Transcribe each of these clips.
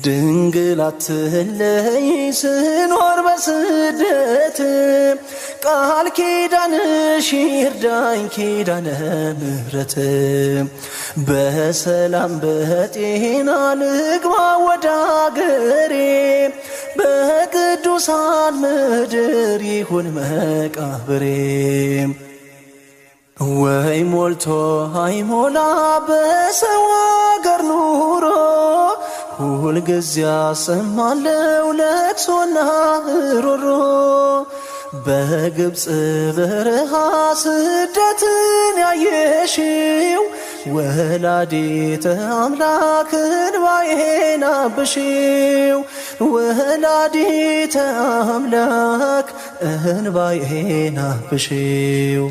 ድንግል አትለይ ስኖር በስደት ቃል ኪዳንሽ ይርዳኝ ኪዳነ ምሕረት በሰላም በጤና ልግባ ወደ አገሬ በቅዱሳን ምድር ይሁን መቃብሬ ወይ ሞልቶ አይሞላ በሰው አገር ኑሮ ሁልጊዜ አሰማለሁ ለቅሶና ሮሮ በግብፅ በረሃ ስደትን ያየሽው ወላዲተ አምላክ እንባዬን አብሺው ወላዲተ አምላክ እንባዬን አብሺው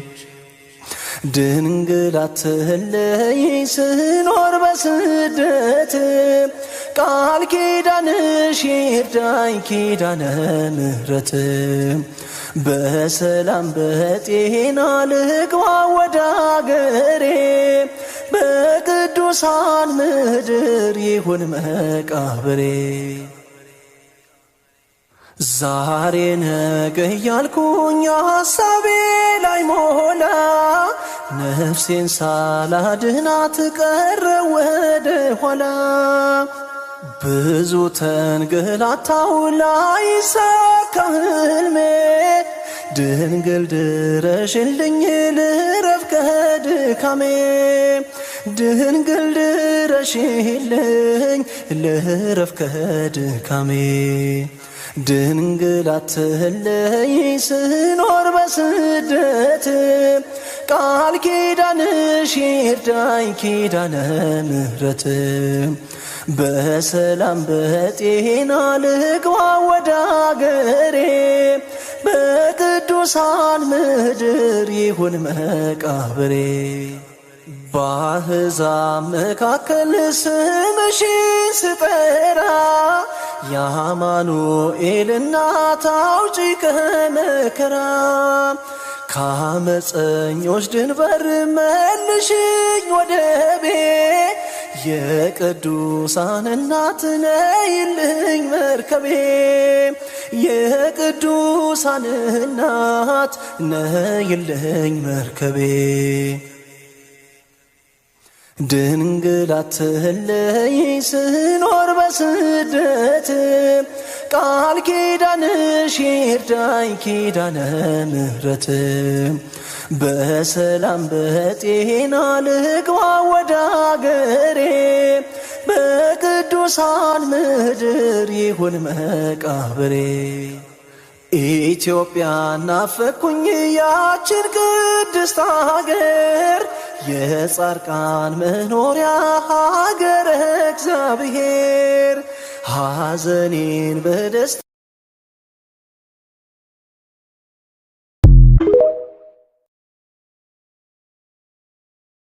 ድንግል አትለይ ስኖር በስደት ቃል ኪዳንሽ ይርዳኝ ኪዳነ ምሕረት በሰላም በጤና ልግባ ወደ አገሬ በቅዱሳን ምድር ይሁን መቃብሬ ዛሬ ነገ እያልኩኝ ሐሳቤ ላይ ሞላ ነፍሴን ሳላድናት ቀረ ወደ ኋላ ብዙ ተንገላታው ላይሳካ ሕልሜ ድንግል ድረሽልኝ ልረፍ ከድካሜ ድንግል ድረሽልኝ ልረፍ ከድካሜ ድንግል አትለይ ስኖር በስደት ቃል ኪዳንሽ ይርዳኝ ኪዳነ ምሕረት በሰላም በጤና ልግባ ወደ አገሬ በቅዱሳን ምድር ይሁን መቃብሬ በአሕዛብ መካከል ስምሽን ስጠራ የአማኑኤል እናት አውጪኝ ከመከራ ከአመፀኞች ድንበር መልሽኝ ወደ ቤት የቅዱሳን እናት ነይልኝ መርከቤ የቅዱሳን እናት ነይልኝ መርከቤ ድንግል አትለይ ስኖር በስደት ቃል ኪዳንሽ ይርዳኝ ኪዳነ ምሕረት በሰላም በጤና ልግባ ወደ አገሬ በቅዱሳን ምድር ይሁን መቃብሬ ኢትዮጵያ ናፈኩኝ ያችን ቅድስት አገር የጻድቃን መኖሪያ ሀገረ እግዚአብሔር ሐዘኔን በደስታ